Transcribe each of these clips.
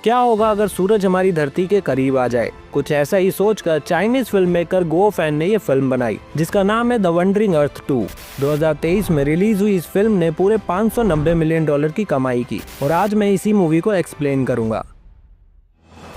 क्या होगा अगर सूरज हमारी धरती के करीब आ जाए। कुछ ऐसा ही सोचकर चाइनीज फिल्म मेकर गो फैन ने ये फिल्म बनाई जिसका नाम है द वंडरिंग अर्थ 2। 2023 में रिलीज हुई इस फिल्म ने पूरे $590 मिलियन की कमाई की और आज मैं इसी मूवी को एक्सप्लेन करूंगा।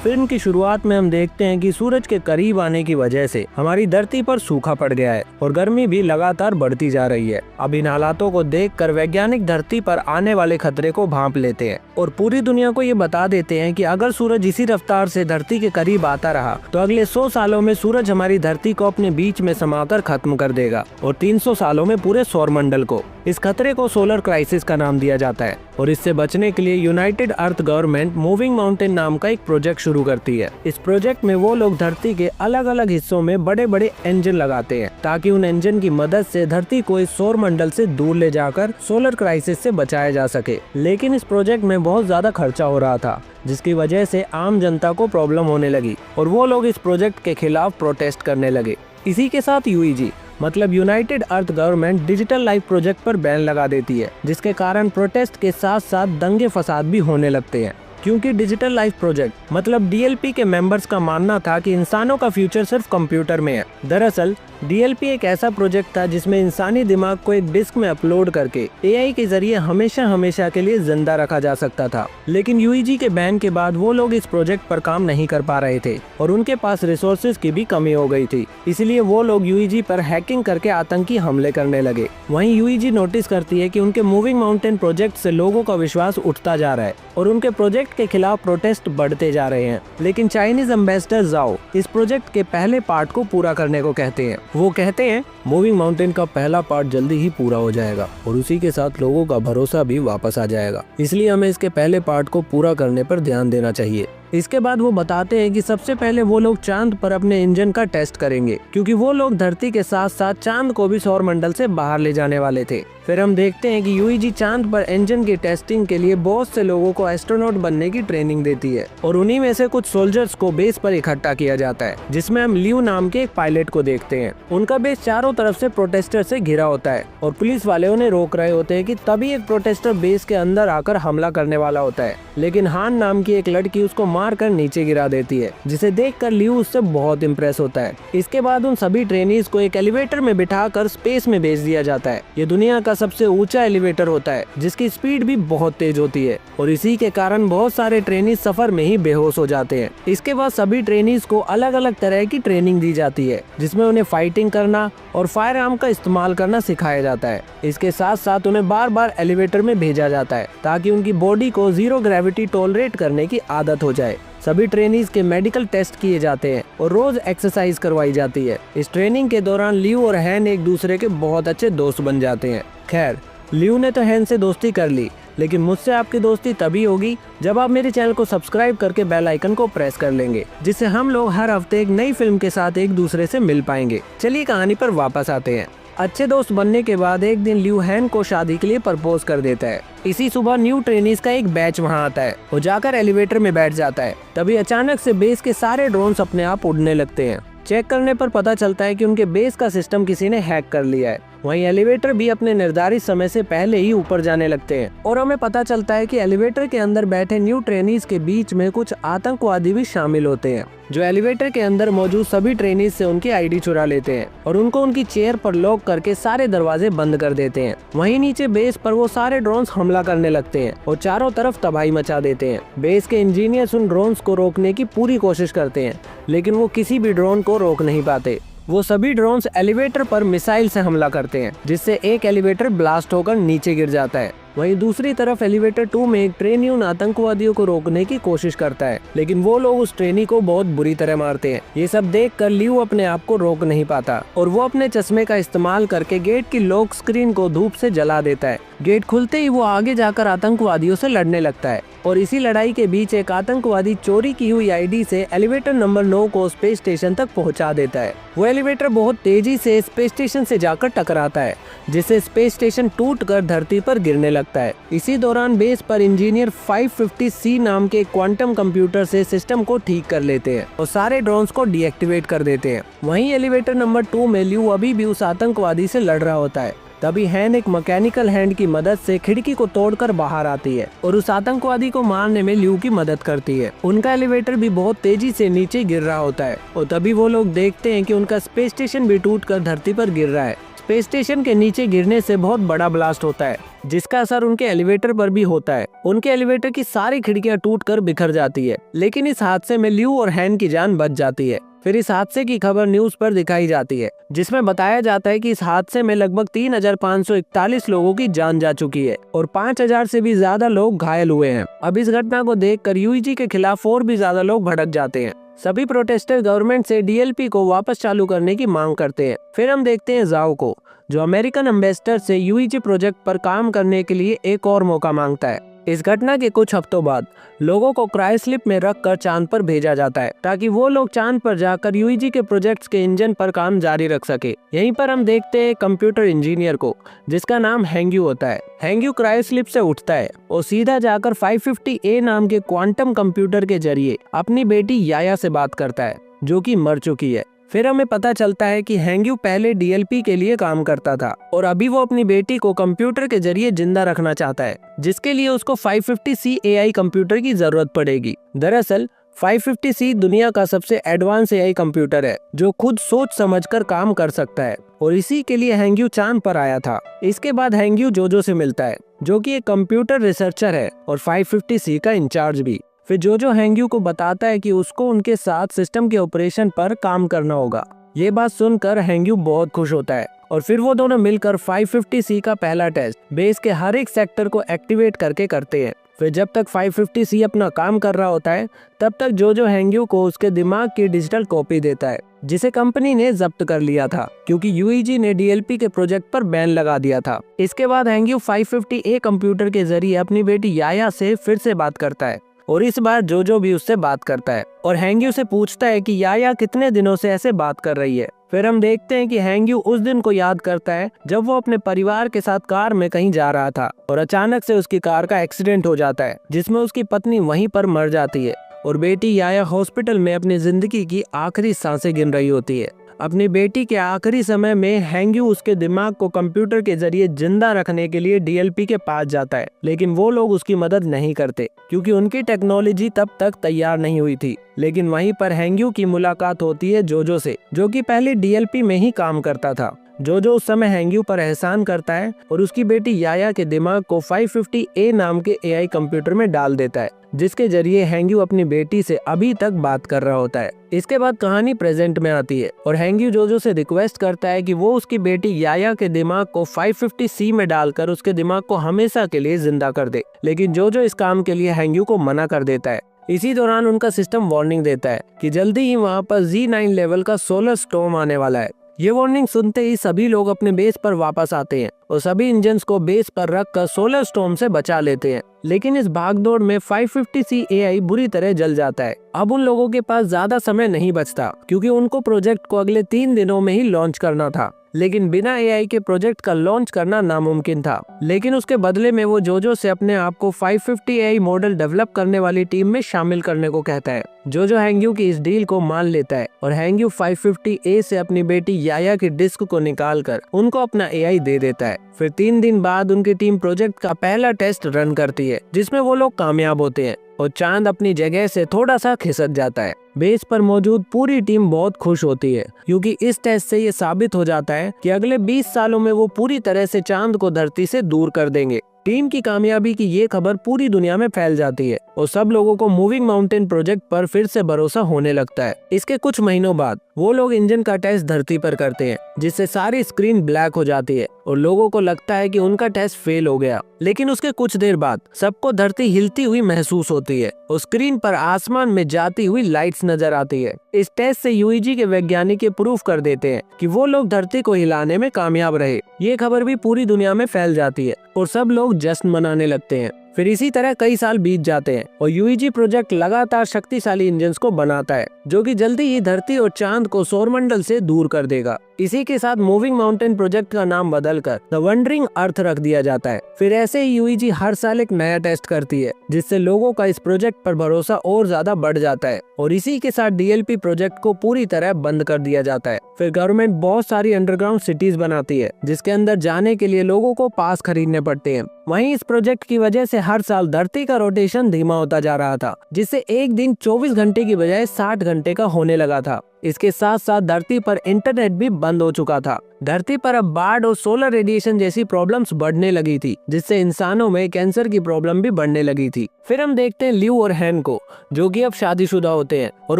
फिल्म की शुरुआत में हम देखते हैं कि सूरज के करीब आने की वजह से हमारी धरती पर सूखा पड़ गया है और गर्मी भी लगातार बढ़ती जा रही है। अब इन हालातों को देखकर वैज्ञानिक धरती पर आने वाले खतरे को भांप लेते हैं और पूरी दुनिया को ये बता देते हैं कि अगर सूरज इसी रफ्तार से धरती के करीब आता रहा तो अगले 100 सालों में सूरज हमारी धरती को अपने बीच में समाकर खत्म कर देगा और 300 सालों में पूरे सौरमंडल को। इस खतरे को सोलर क्राइसिस का नाम दिया जाता है और इससे बचने के लिए यूनाइटेड अर्थ गवर्नमेंट मूविंग माउंटेन नाम का एक प्रोजेक्ट शुरू करती है। इस प्रोजेक्ट में वो लोग धरती के अलग अलग हिस्सों में बड़े बड़े इंजन लगाते हैं ताकि उन इंजन की मदद से धरती को इस सौरमंडल से दूर ले जाकर सोलर क्राइसिस से बचाया जा सके। लेकिन इस प्रोजेक्ट में बहुत ज्यादा खर्चा हो रहा था जिसकी वजह से आम जनता को प्रॉब्लम होने लगी और वो लोग इस प्रोजेक्ट के खिलाफ प्रोटेस्ट करने लगे। इसी के साथ यूईजी मतलब यूनाइटेड अर्थ गवर्नमेंट डिजिटल लाइफ प्रोजेक्ट पर बैन लगा देती है जिसके कारण प्रोटेस्ट के साथ साथ दंगे फसाद भी होने लगते हैं। क्योंकि डिजिटल लाइफ प्रोजेक्ट मतलब डीएलपी के मेंबर्स का मानना था कि इंसानों का फ्यूचर सिर्फ कंप्यूटर में है। दरअसल डीएलपी एक ऐसा प्रोजेक्ट था जिसमें इंसानी दिमाग को एक डिस्क में अपलोड करके एआई के जरिए हमेशा के लिए जिंदा रखा जा सकता था। लेकिन यूईजी के बैन के बाद वो लोग इस प्रोजेक्ट पर काम नहीं कर पा रहे थे और उनके पास रिसोर्सेज की भी कमी हो गई थी। इसलिए वो लोग यूईजी पर हैकिंग करके आतंकी हमले करने लगे। वहीं यूईजी नोटिस करती है कि उनके मूविंग माउंटेन प्रोजेक्ट से लोगों का विश्वास उठता जा रहा है और उनके प्रोजेक्ट के खिलाफ प्रोटेस्ट बढ़ते जा रहे हैं। लेकिन चाइनीज एम्बेसडर जाओ इस प्रोजेक्ट के पहले पार्ट को पूरा करने को कहते हैं। वो कहते हैं मूविंग माउंटेन का पहला पार्ट जल्दी ही पूरा हो जाएगा और उसी के साथ लोगों का भरोसा भी वापस आ जाएगा, इसलिए हमें इसके पहले पार्ट को पूरा करने पर ध्यान देना चाहिए। इसके बाद वो बताते हैं कि सबसे पहले वो लोग चांद पर अपने इंजन का टेस्ट करेंगे क्योंकि वो लोग धरती के साथ साथ चांद को भी सौरमंडल से बाहर ले जाने वाले थे। फिर हम देखते हैं कि यूईजी चांद पर इंजन की टेस्टिंग के लिए बहुत से लोगों को एस्ट्रोनॉट बनने की ट्रेनिंग देती है और उन्हीं में से कुछ सोल्जर्स को बेस पर इकट्ठा किया जाता है जिसमें हम लियो नाम के एक पायलट को देखते हैं। उनका बेस चारों तरफ से प्रोटेस्टर से घिरा होता है और पुलिस वाले उन्हें रोक रहे होते हैं कि तभी एक प्रोटेस्टर बेस के अंदर आकर हमला करने वाला होता है। लेकिन हान नाम की एक लड़की उसको मारकर नीचे गिरा देती है जिसे देखकर लियो उससे बहुत इम्प्रेस होता है। इसके बाद उन सभी ट्रेनीज को एक एलिवेटर में बिठाकर स्पेस में भेज दिया जाता है। ये दुनिया का सबसे ऊंचा एलिवेटर होता है जिसकी स्पीड भी बहुत तेज होती है और इसी के कारण बहुत सारे ट्रेनीज सफर में ही बेहोश हो जाते हैं। इसके बाद सभी ट्रेनीज को अलग अलग तरह की ट्रेनिंग दी जाती है जिसमें उन्हें फाइटिंग करना और फायर आर्म का इस्तेमाल करना सिखाया जाता है। इसके साथ साथ उन्हें बार बार एलिवेटर में भेजा जाता है ताकि उनकी बॉडी को जीरो ग्रेविटी टॉलरेट करने की आदत हो जाए। सभी ट्रेनीज के मेडिकल टेस्ट किए जाते हैं और रोज एक्सरसाइज करवाई जाती है। इस ट्रेनिंग के दौरान लियो और हैन एक दूसरे के बहुत अच्छे दोस्त बन जाते हैं। खैर लियो ने तो हैन से दोस्ती कर ली लेकिन मुझसे आपकी दोस्ती तभी होगी जब आप मेरे चैनल को सब्सक्राइब करके बेल आइकन को प्रेस कर लेंगे जिससे हम लोग हर हफ्ते एक नई फिल्म के साथ एक दूसरे से मिल पाएंगे। चलिए कहानी पर वापस आते हैं। अच्छे दोस्त बनने के बाद एक दिन लियो हैन को शादी के लिए प्रपोज कर देता है। इसी सुबह न्यू ट्रेनीज का एक बैच वहां आता है। वो जाकर एलिवेटर में बैठ जाता है। तभी अचानक से बेस के सारे ड्रोन्स अपने आप उड़ने लगते हैं। चेक करने पर पता चलता है कि उनके बेस का सिस्टम किसी ने हैक कर लिया है। वहीं एलिवेटर भी अपने निर्धारित समय से पहले ही ऊपर जाने लगते हैं और हमें पता चलता है कि एलिवेटर के अंदर बैठे न्यू ट्रेनीज के बीच में कुछ आतंकवादी भी शामिल होते हैं जो एलिवेटर के अंदर मौजूद सभी ट्रेनीज से उनकी आईडी चुरा लेते हैं और उनको उनकी चेयर पर लॉक करके सारे दरवाजे बंद कर देते हैं। वहीं नीचे बेस पर वो सारे ड्रोन्स हमला करने लगते हैं और चारों तरफ तबाही मचा देते हैं। बेस के इंजीनियर्स उन ड्रोन्स को रोकने की पूरी कोशिश करते हैं लेकिन वो किसी भी ड्रोन को रोक नहीं पाते। वो सभी ड्रोन्स एलिवेटर पर मिसाइल से हमला करते हैं जिससे एक एलिवेटर ब्लास्ट होकर नीचे गिर जाता है। वहीं दूसरी तरफ एलिवेटर 2 में एक ट्रेनी उन आतंकवादियों को रोकने की कोशिश करता है लेकिन वो लोग उस ट्रेनी को बहुत बुरी तरह मारते हैं। ये सब देखकर लियो अपने आप को रोक नहीं पाता और वो अपने चश्मे का इस्तेमाल करके गेट की लॉक स्क्रीन को धूप से जला देता है। गेट खुलते ही वो आगे जाकर आतंकवादियों से लड़ने लगता है और इसी लड़ाई के बीच एक आतंकवादी चोरी की हुई आईडी से एलिवेटर नंबर 9 को स्पेस स्टेशन तक पहुंचा देता है। वो एलिवेटर बहुत तेजी से स्पेस स्टेशन से जाकर टकराता है जिससे स्पेस स्टेशन टूटकर धरती पर गिरने लगता है। इसी दौरान बेस पर इंजीनियर 550C नाम के क्वांटम कंप्यूटर से सिस्टम को ठीक कर लेते हैं और सारे ड्रोन्स को डीएक्टिवेट कर देते हैं। वहीं एलिवेटर नंबर 2 में लियो अभी भी उस आतंकवादी से लड़ रहा होता है तभी हैन एक मैकेनिकल हैंड की मदद से खिड़की को तोड़कर बाहर आती है और उस आतंकवादी को मारने में ल्यू की मदद करती है। उनका एलिवेटर भी बहुत तेजी से नीचे गिर रहा होता है और तभी वो लोग देखते हैं कि उनका स्पेस स्टेशन भी टूटकर धरती पर गिर रहा है। स्पेस स्टेशन के नीचे गिरने से बहुत बड़ा ब्लास्ट होता है जिसका असर उनके एलिवेटर पर भी होता है। उनके एलिवेटर की सारी खिड़कियां टूटकर बिखर जाती है, लेकिन इस हादसे में ल्यू और हैन की जान बच जाती है। फिर इस हादसे की खबर न्यूज पर दिखाई जाती है जिसमें बताया जाता है कि इस हादसे में लगभग 3541 लोगों की जान जा चुकी है और 5000 से भी ज्यादा लोग घायल हुए हैं। अब इस घटना को देखकर यूईजी के खिलाफ और भी ज्यादा लोग भड़क जाते हैं। सभी प्रोटेस्टर गवर्नमेंट से डीएलपी को वापस चालू करने की मांग करते हैं। फिर हम देखते हैं जाओ को, जो अमेरिकन एम्बेसडर से यूईजी प्रोजेक्ट पर काम करने के लिए एक और मौका मांगता है। इस घटना के कुछ हफ्तों बाद लोगों को क्रायोस्लिप में रखकर चांद पर भेजा जाता है ताकि वो लोग चांद पर जाकर यूईजी के प्रोजेक्ट्स के इंजन पर काम जारी रख सके। यहीं पर हम देखते हैं कंप्यूटर इंजीनियर को जिसका नाम हैंग्यू होता है। हैंग्यू क्रायोस्लिप से उठता है और सीधा जाकर 550A नाम के क्वांटम कंप्यूटर के जरिए अपनी बेटी याया से बात करता है जो कि मर चुकी है। फिर हमें पता चलता है कि हैंग्यू पहले डीएलपी के लिए काम करता था और अभी वो अपनी बेटी को कंप्यूटर के जरिए जिंदा रखना चाहता है, जिसके लिए उसको 550C AI कंप्यूटर की जरूरत पड़ेगी। दरअसल 550C दुनिया का सबसे एडवांस AI कंप्यूटर है जो खुद सोच समझकर काम कर सकता है और इसी के लिए हैंग्यू चांद पर आया था। इसके बाद हैंग्यू जोजो से मिलता है जो कि एक कंप्यूटर रिसर्चर है और 550C का इंचार्ज भी। फिर जोजो हैंग्यू को बताता है कि उसको उनके साथ सिस्टम के ऑपरेशन पर काम करना होगा। ये बात सुनकर हैंग्यू बहुत खुश होता है और फिर वो दोनों मिलकर 550C का पहला टेस्ट बेस के हर एक सेक्टर को एक्टिवेट करके करते हैं। फिर जब तक 550C अपना काम कर रहा होता है तब तक जोजो हैंग्यू को उसके दिमाग की डिजिटल कॉपी देता है जिसे कंपनी ने जब्त कर लिया था क्योंकि यूईजी ने डीएलपी के प्रोजेक्ट पर बैन लगा दिया था। इसके बाद हैंग्यू 550A कंप्यूटर के जरिए अपनी बेटी याया से फिर से बात करता है और इस बार जोजो भी उससे बात करता है और हैंग्यू से पूछता है कि याया कितने दिनों से ऐसे बात कर रही है। फिर हम देखते हैं कि हैंग्यू उस दिन को याद करता है जब वो अपने परिवार के साथ कार में कहीं जा रहा था और अचानक से उसकी कार का एक्सीडेंट हो जाता है जिसमें उसकी पत्नी वहीं पर मर जाती है और बेटी याया हॉस्पिटल में अपनी जिंदगी की आखिरी सांसें गिन रही होती है। अपनी बेटी के आखिरी समय में हैंग्यू उसके दिमाग को कंप्यूटर के जरिए जिंदा रखने के लिए डीएलपी के पास जाता है, लेकिन वो लोग उसकी मदद नहीं करते क्योंकि उनकी टेक्नोलॉजी तब तक तैयार नहीं हुई थी। लेकिन वहीं पर हैंग्यू की मुलाकात होती है जोजो से जो कि पहले डीएलपी में ही काम करता था। जोजो उस समय हैंग्यू पर एहसान करता है और उसकी बेटी याया के दिमाग को 550A नाम के AI कंप्यूटर में डाल देता है जिसके जरिए हैंग्यू अपनी बेटी से अभी तक बात कर रहा होता है। इसके बाद कहानी प्रेजेंट में आती है और हैंग्यू जोजो से रिक्वेस्ट करता है कि वो उसकी बेटी याया के दिमाग को 550C में डालकर उसके दिमाग को हमेशा के लिए जिंदा कर दे, लेकिन जोजो इस काम के लिए हैंग्यू को मना कर देता है। इसी दौरान उनका सिस्टम वार्निंग देता है कि जल्दी ही वहाँ पर Z9 लेवल का सोलर स्टॉर्म आने वाला है। ये वार्निंग सुनते ही सभी लोग अपने बेस पर वापस आते हैं और सभी इंजन्स को बेस पर रखकर सोलर स्टॉर्म से बचा लेते हैं। लेकिन इस भागदौड़ में 550C AI बुरी तरह जल जाता है। अब उन लोगों के पास ज्यादा समय नहीं बचता क्योंकि उनको प्रोजेक्ट को अगले 3 दिनों में ही लॉन्च करना था, लेकिन बिना AI के प्रोजेक्ट का लॉन्च करना नामुमकिन था। लेकिन उसके बदले में वो जोजो से अपने आप को 550 AI मॉडल डेवलप करने वाली टीम में शामिल करने को कहता है। जोजो हैंग्यू की इस डील को मान लेता है और हैंग्यू 550A से अपनी बेटी याया की डिस्क को निकालकर उनको अपना AI दे देता है। फिर 3 दिन बाद उनकी टीम प्रोजेक्ट का पहला टेस्ट रन करती है जिसमें वो लोग कामयाब होते हैं और चांद अपनी जगह से थोड़ा सा खिसक जाता है। बेस पर मौजूद पूरी टीम बहुत खुश होती है क्योंकि इस टेस्ट से ये साबित हो जाता है कि अगले 20 सालों में वो पूरी तरह से चांद को धरती से दूर कर देंगे। टीम की कामयाबी की ये खबर पूरी दुनिया में फैल जाती है और सब लोगों को मूविंग माउंटेन प्रोजेक्ट पर फिर से भरोसा होने लगता है। इसके कुछ महीनों बाद वो लोग इंजन का टेस्ट धरती पर करते हैं जिससे सारी स्क्रीन ब्लैक हो जाती है और लोगों को लगता है कि उनका टेस्ट फेल हो गया। लेकिन उसके कुछ देर बाद सबको धरती हिलती हुई महसूस होती है और स्क्रीन पर आसमान में जाती हुई लाइट्स नजर आती है। इस टेस्ट से यूईजी के वैज्ञानिक ये प्रूफ कर देते हैं कि वो लोग धरती को हिलाने में कामयाब रहे। ये खबर भी पूरी दुनिया में फैल जाती है और सब लोग जश्न मनाने लगते हैं। फिर इसी तरह कई साल बीत जाते हैं और यूईजी प्रोजेक्ट लगातार शक्तिशाली इंजन्स को बनाता है जो कि जल्दी ही धरती और चांद को सौरमंडल से दूर कर देगा। इसी के साथ मूविंग माउंटेन प्रोजेक्ट का नाम बदलकर द वंडरिंग अर्थ रख दिया जाता है। फिर ऐसे ही यूईजी हर साल एक नया टेस्ट करती है जिससे लोगों का इस प्रोजेक्ट पर भरोसा और ज्यादा बढ़ जाता है और इसी के साथ डीएलपी प्रोजेक्ट को पूरी तरह बंद कर दिया जाता है। फिर गवर्नमेंट बहुत सारी अंडरग्राउंड सिटीज बनाती है जिसके अंदर जाने के लिए लोगों को पास खरीदने पड़ते हैं। वहीं इस प्रोजेक्ट की वजह से हर साल धरती का रोटेशन धीमा होता जा रहा था, जिससे एक दिन 24 घंटे की बजाय 60 घंटे का होने लगा था। इसके साथ साथ धरती पर इंटरनेट भी बंद हो चुका था। धरती पर अब बाढ़ और सोलर रेडिएशन जैसी प्रॉब्लम्स बढ़ने लगी थी, जिससे इंसानों में कैंसर की प्रॉब्लम भी बढ़ने लगी थी। फिर हम देखते हैं ल्यू और हैन को, जो कि अब शादीशुदा होते हैं और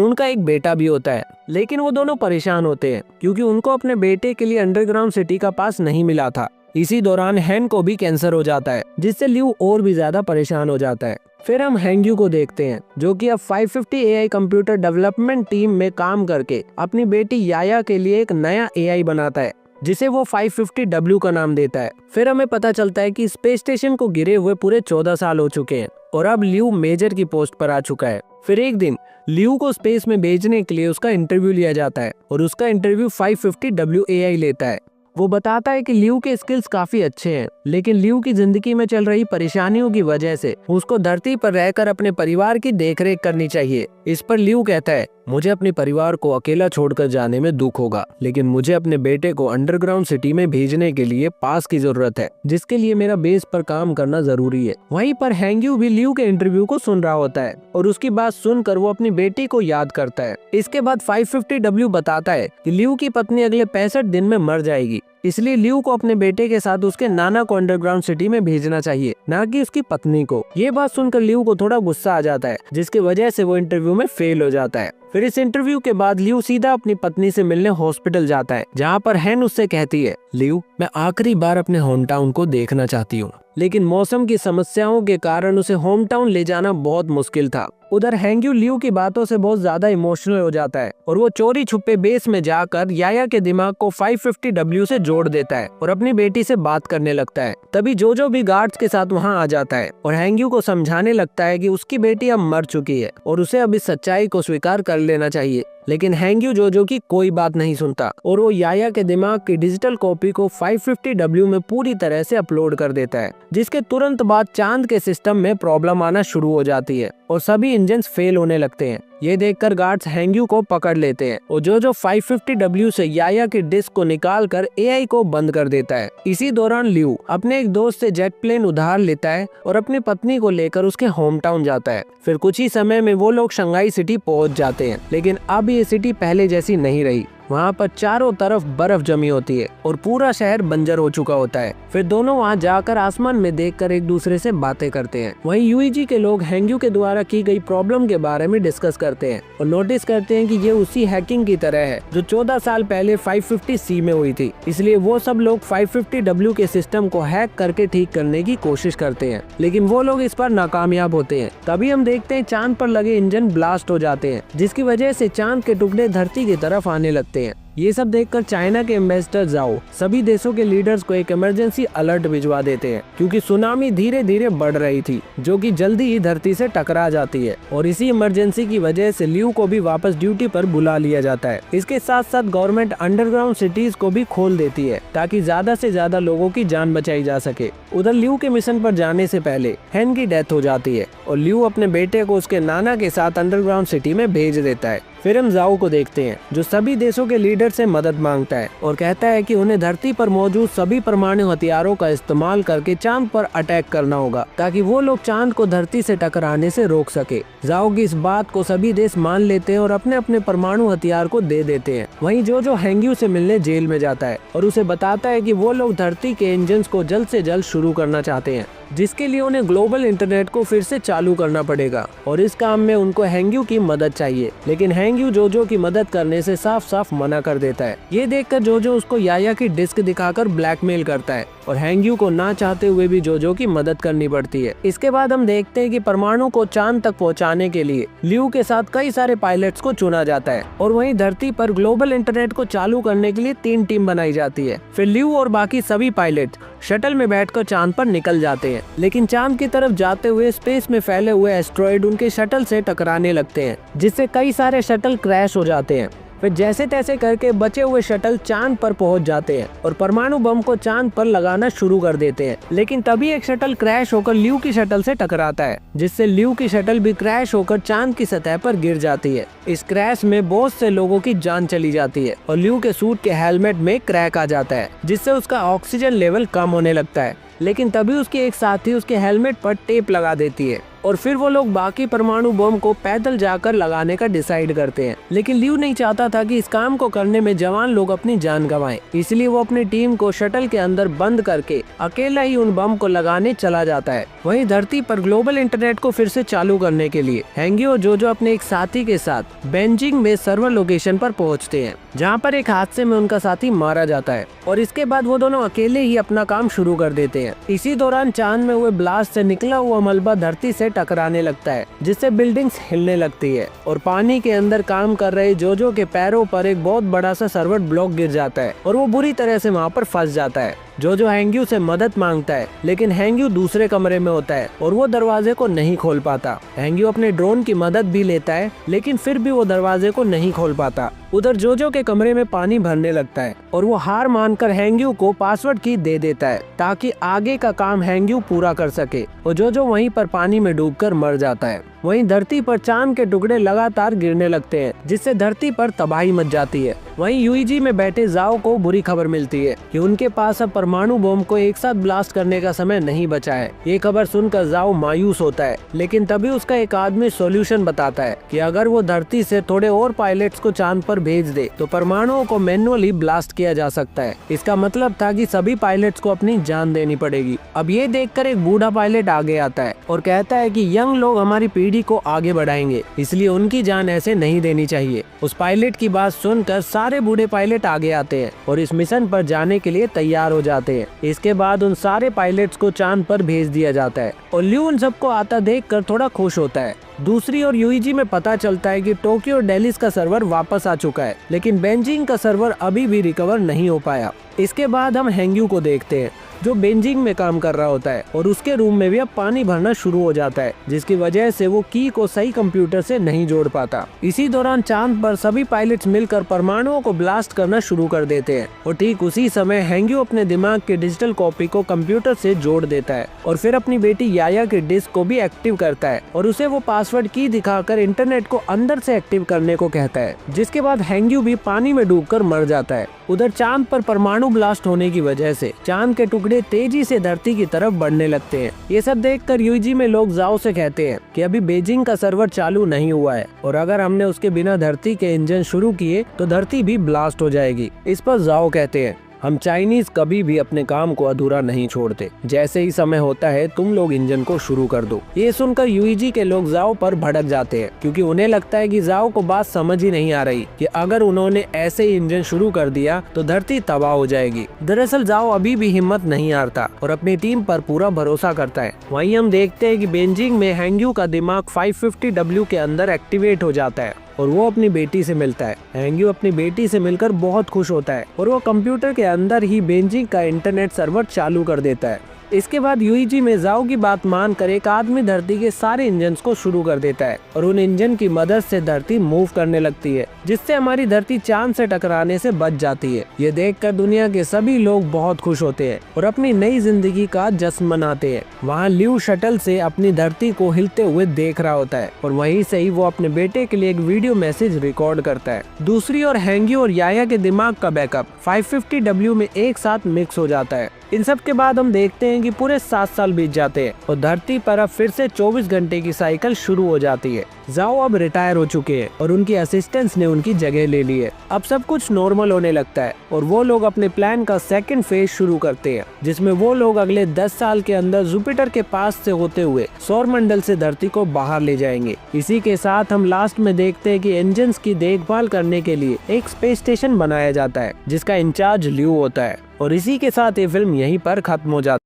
उनका एक बेटा भी होता है। लेकिन वो दोनों परेशान होते हैं क्योंकि उनको अपने बेटे के लिए अंडरग्राउंड सिटी का पास नहीं मिला था। इसी दौरान हैन को भी कैंसर हो जाता है, जिससे ल्यू और भी ज्यादा परेशान हो जाता है। फिर हम हैंग्यू को देखते हैं, जो कि अब 550 AI कंप्यूटर डेवलपमेंट टीम में काम करके अपनी बेटी याया के लिए एक नया AI बनाता है, जिसे वो 550W का नाम देता है। फिर हमें पता चलता है कि स्पेस स्टेशन को गिरे हुए पूरे 14 साल हो चुके हैं और अब ल्यू मेजर की पोस्ट पर आ चुका है। फिर एक दिन ल्यू को स्पेस में भेजने के लिए उसका इंटरव्यू लिया जाता है और उसका इंटरव्यू 550W AI लेता है। वो बताता है कि ल्यू के स्किल्स काफी अच्छे हैं, लेकिन ल्यू की जिंदगी में चल रही परेशानियों की वजह से उसको धरती पर रहकर अपने परिवार की देखरेख करनी चाहिए। इस पर ल्यू कहता है, मुझे अपने परिवार को अकेला छोड़कर जाने में दुख होगा, लेकिन मुझे अपने बेटे को अंडरग्राउंड सिटी में भेजने के लिए पास की जरूरत है, जिसके लिए मेरा बेस पर काम करना जरूरी है। वहीं पर हैंग्यू भी ल्यू के इंटरव्यू को सुन रहा होता है और उसकी बात सुनकर वो अपनी बेटी को याद करता है। इसके बाद 550W बताता है कि ल्यू की पत्नी अगले 65 दिन में मर जाएगी, इसलिए ल्यू को अपने बेटे के साथ उसके नाना को अंडरग्राउंड सिटी में भेजना चाहिए, ना कि उसकी पत्नी को। ये बात सुनकर ल्यू को थोड़ा गुस्सा आ जाता है, जिसकी वजह से वो इंटरव्यू में फेल हो जाता है। फिर इस इंटरव्यू के बाद ल्यू सीधा अपनी पत्नी से मिलने हॉस्पिटल जाता है, जहाँ पर हैन उससे कहती है, ल्यू, मैं आखिरी बार अपने होम टाउन को देखना चाहती हूँ। लेकिन मौसम की समस्याओं के कारण उसे होम टाउन ले जाना बहुत मुश्किल था। उधर हैंग्यू ल्यू की बातों से बहुत ज्यादा इमोशनल हो जाता है और वो चोरी छुपे बेस में जाकर याया के दिमाग को 550W से जोड़ देता है और अपनी बेटी से बात करने लगता है। तभी जोजो भी गार्ड्स के साथ वहाँ आ जाता है और हैंग्यू को समझाने लगता है कि उसकी बेटी अब मर चुकी है और उसे अब इस सच्चाई को स्वीकार कर लेना चाहिए। लेकिन हैंग्यू जोजो की कोई बात नहीं सुनता और वो याया के दिमाग की डिजिटल कॉपी को 550W में पूरी तरह से अपलोड कर देता है, जिसके तुरंत बाद चांद के सिस्टम में प्रॉब्लम आना शुरू हो जाती है और सभी इंजन्स फेल होने लगते हैं। ये देखकर गार्ड्स हैंग्यू को पकड़ लेते हैं और जोजो 550W से याया की डिस्क को निकालकर AI को बंद कर देता है। इसी दौरान ल्यू अपने एक दोस्त से जेट प्लेन उधार लेता है और अपनी पत्नी को लेकर उसके होम टाउन जाता है। फिर कुछ ही समय में वो लोग शंघाई सिटी पहुंच जाते हैं, लेकिन अब ये सिटी पहले जैसी नहीं रही। वहाँ पर चारों तरफ बर्फ जमी होती है और पूरा शहर बंजर हो चुका होता है। फिर दोनों वहाँ जाकर आसमान में देखकर एक दूसरे से बातें करते हैं। वहीं UEG के लोग हैंग्यू के द्वारा की गई प्रॉब्लम के बारे में डिस्कस करते हैं और नोटिस करते हैं कि ये उसी हैकिंग की तरह है जो 14 साल पहले 550C में हुई थी। इसलिए वो सब लोग 550W के सिस्टम को हैक करके ठीक करने की कोशिश करते हैं, लेकिन वो लोग इस पर नाकामयाब होते हैं। तभी हम देखते हैं चांद पर लगे इंजन ब्लास्ट हो जाते हैं, जिसकी वजह से चांद के टुकड़े धरती की तरफ आने लगते हैं। ये सब देखकर चाइना के एम्बेसडर जाओ सभी देशों के लीडर्स को एक इमरजेंसी अलर्ट भिजवा देते हैं, क्योंकि सुनामी धीरे धीरे बढ़ रही थी, जो कि जल्दी ही धरती से टकरा जाती है। और इसी इमरजेंसी की वजह से ल्यू को भी वापस ड्यूटी पर बुला लिया जाता है। इसके साथ साथ गवर्नमेंट अंडरग्राउंड सिटीज को भी खोल देती है, ताकि ज्यादा से ज्यादा लोगों की जान बचाई जा सके। उधर ल्यू के मिशन पर जाने से पहले हैन की डेथ हो जाती है और ल्यू अपने बेटे को उसके नाना के साथ अंडरग्राउंड सिटी में भेज देता है। फिर हम जाओ को देखते हैं, जो सभी देशों के लीडर से मदद मांगता है और कहता है कि उन्हें धरती पर मौजूद सभी परमाणु हथियारों का इस्तेमाल करके चांद पर अटैक करना होगा, ताकि वो लोग चांद को धरती से टकराने से रोक सके। जाओ की इस बात को सभी देश मान लेते हैं और अपने अपने परमाणु हथियार को दे देते हैं। वहीं जो हैंग्यू से मिलने जेल में जाता है और उसे बताता है कि वो लोग धरती के इंजन को जल्द से जल्द शुरू करना चाहते हैं, जिसके लिए उन्हें ग्लोबल इंटरनेट को फिर से चालू करना पड़ेगा और इस काम में उनको हैंग्यू की मदद चाहिए। लेकिन हैंग्यू जोजो की मदद करने से साफ साफ मना कर देता है। ये देखकर जोजो उसको याया की डिस्क दिखाकर ब्लैकमेल करता है और हैंग्यू को ना चाहते हुए भी जोजो की मदद करनी पड़ती है। इसके बाद हम देखते हैं कि परमाणु को चांद तक पहुंचाने के लिए ल्यू के साथ कई सारे पायलट्स को चुना जाता है और वहीं धरती पर ग्लोबल इंटरनेट को चालू करने के लिए 3 टीम बनाई जाती है। फिर ल्यू और बाकी सभी पायलट शटल में बैठकर चांद पर निकल जाते हैं, लेकिन चांद की तरफ जाते हुए स्पेस में फैले हुए एस्ट्रॉयड उनके शटल से टकराने लगते हैं, जिससे कई सारे शटल क्रैश हो जाते हैं। फिर जैसे तैसे करके बचे हुए शटल चांद पर पहुंच जाते हैं और परमाणु बम को चांद पर लगाना शुरू कर देते हैं। लेकिन तभी एक शटल क्रैश होकर ल्यू की शटल से टकराता है, जिससे ल्यू की शटल भी क्रैश होकर चांद की सतह पर गिर जाती है। इस क्रैश में बहुत से लोगों की जान चली जाती है और ल्यू के सूट के हेलमेट में क्रैक आ जाता है, जिससे उसका ऑक्सीजन लेवल कम होने लगता है। लेकिन तभी उसके एक साथी उसके हेलमेट पर टेप लगा देती है और फिर वो लोग बाकी परमाणु बम को पैदल जाकर लगाने का डिसाइड करते हैं। लेकिन ल्यू नहीं चाहता था कि इस काम को करने में जवान लोग अपनी जान गंवाएं, इसलिए वो अपनी टीम को शटल के अंदर बंद करके अकेला ही उन बम को लगाने चला जाता है। वहीं धरती पर ग्लोबल इंटरनेट को फिर से चालू करने के लिए हैंगी और जोजो अपने एक साथी के साथ बेजिंग में सर्वर लोकेशन पर पहुँचते हैं, जहाँ पर एक हादसे में उनका साथी मारा जाता है और इसके बाद वो दोनों अकेले ही अपना काम शुरू कर देते हैं। इसी दौरान चांद में हुए ब्लास्ट से निकला हुआ मलबा धरती से टकराने लगता है, जिससे बिल्डिंग्स हिलने लगती है और पानी के अंदर काम कर रहे जोजो के पैरों पर एक बहुत बड़ा सा सर्वर ब्लॉक गिर जाता है और वो बुरी तरह से वहाँ पर फंस जाता है। जोजो हैंग्यू से मदद मांगता है, लेकिन हैंग्यू दूसरे कमरे में होता है और वो दरवाजे को नहीं खोल पाता। हैंग्यू अपने ड्रोन की मदद भी लेता है, लेकिन फिर भी वो दरवाजे को नहीं खोल पाता। उधर जोजो के कमरे में पानी भरने लगता है और वो हार मानकर हैंग्यू को पासवर्ड की दे देता है ताकि आगे का काम हैंग्यू पूरा कर सके और जोजो वहीं पर पानी में डूबकर मर जाता है। वहीं धरती पर चांद के टुकड़े लगातार गिरने लगते हैं, जिससे धरती पर तबाही मच जाती है। वहीं यूईजी में बैठे जाओ को बुरी खबर मिलती है कि उनके पास अब परमाणु बम को एक साथ ब्लास्ट करने का समय नहीं बचा है। ये खबर सुनकर जाओ मायूस होता है, लेकिन तभी उसका एक आदमी सॉल्यूशन बताता है कि अगर वो धरती से थोड़े और पायलट्स को चांद पर भेज दे तो परमाणुओं को मैन्युअली ब्लास्ट किया जा सकता है। इसका मतलब था कि सभी पायलट्स को अपनी जान देनी पड़ेगी। अब ये देखकर एक बूढ़ा पायलट आगे आता है और कहता है कि यंग लोग हमारी पीढ़ी को आगे बढ़ाएंगे, इसलिए उनकी जान ऐसे नहीं देनी चाहिए। उस पायलट की बात सुनकर सारे बूढ़े पायलट आगे आते हैं और इस मिशन पर जाने के लिए तैयार हो जाते हैं। इसके बाद उन सारे पायलट्स को चांद पर भेज दिया जाता है और ल्यू उन सबको आता देखकर थोड़ा खुश होता है। दूसरी ओर यूईजी में पता चलता है कि टोक्यो और दिल्ली का सर्वर वापस आ चुका है, लेकिन बेजिंग का सर्वर अभी भी रिकवर नहीं हो पाया। इसके बाद हम हैंग्यू को देखते हैं जो बेजिंग में काम कर रहा होता है और उसके रूम में भी अब पानी भरना शुरू हो जाता है, जिसकी वजह से वो की को सही कंप्यूटर से नहीं जोड़ पाता। इसी दौरान चांद पर सभी पायलट्स मिलकर परमाणुओं को ब्लास्ट करना शुरू कर देते हैं और ठीक उसी समय हैंग्यू अपने दिमाग के डिजिटल कॉपी को कंप्यूटर से जोड़ देता है और फिर अपनी बेटी याया के डिस्क को भी एक्टिव करता है और उसे वो पासवर्ड की दिखाकर इंटरनेट को अंदर से एक्टिव करने को कहता है, जिसके बाद हैंग्यू भी पानी में डूबकर मर जाता है। उधर चांद पर परमाणु ब्लास्ट होने की वजह से चांद के टुकड़े तेजी से धरती की तरफ बढ़ने लगते हैं। ये सब देखकर यूईजी में लोग जाओ से कहते हैं कि अभी बेजिंग का सर्वर चालू नहीं हुआ है और अगर हमने उसके बिना धरती के इंजन शुरू किए तो धरती भी ब्लास्ट हो जाएगी। इस पर जाओ कहते हैं हम चाइनीज कभी भी अपने काम को अधूरा नहीं छोड़ते, जैसे ही समय होता है तुम लोग इंजन को शुरू कर दो। ये सुनकर यूईजी के लोग जाओ पर भड़क जाते हैं, क्योंकि उन्हें लगता है कि जाओ को बात समझ ही नहीं आ रही कि अगर उन्होंने ऐसे ही इंजन शुरू कर दिया तो धरती तबाह हो जाएगी। दरअसल जाओ अभी भी हिम्मत नहीं हारता और अपनी टीम पर पूरा भरोसा करता है। वहीं हम देखते हैं कि बेजिंग में हैंग्यू का दिमाग 550W के अंदर एक्टिवेट हो जाता है और वो अपनी बेटी से मिलता है। हैंग्यू अपनी बेटी से मिलकर बहुत खुश होता है और वो कंप्यूटर के अंदर ही बेजिंग का इंटरनेट सर्वर चालू कर देता है। इसके बाद यूईजी में जाओ की बात मानकर एक आदमी धरती के सारे इंजन्स को शुरू कर देता है और उन इंजन की मदद से धरती मूव करने लगती है, जिससे हमारी धरती चांद से टकराने से बच जाती है। ये देखकर दुनिया के सभी लोग बहुत खुश होते हैं और अपनी नई जिंदगी का जश्न मनाते हैं। वहाँ ल्यू शटल से अपनी धरती को हिलते हुए देख रहा होता है और वहीं से ही वो अपने बेटे के लिए एक वीडियो मैसेज रिकॉर्ड करता है। दूसरी ओर हैंग्यू और याया के दिमाग का बैकअप 550W में एक साथ मिक्स हो जाता है। इन सब के बाद हम देखते हैं कि पूरे 7 साल बीत जाते हैं और धरती पर अब फिर से 24 घंटे की साइकिल शुरू हो जाती है। जाओ अब रिटायर हो चुके हैं और उनकी असिस्टेंट्स ने उनकी जगह ले ली है। अब सब कुछ नॉर्मल होने लगता है और वो लोग अपने प्लान का सेकंड फेज शुरू करते हैं, जिसमें वो लोग अगले 10 साल के अंदर जुपिटर के पास से होते हुए सौर मंडल से धरती को बाहर ले जाएंगे। इसी के साथ हम लास्ट में देखते हैं कि इंजन्स की देखभाल करने के लिए एक स्पेस स्टेशन बनाया जाता है, जिसका इंचार्ज ल्यू होता है। और इसी के साथ ये फिल्म यहीं पर खत्म हो जाती है।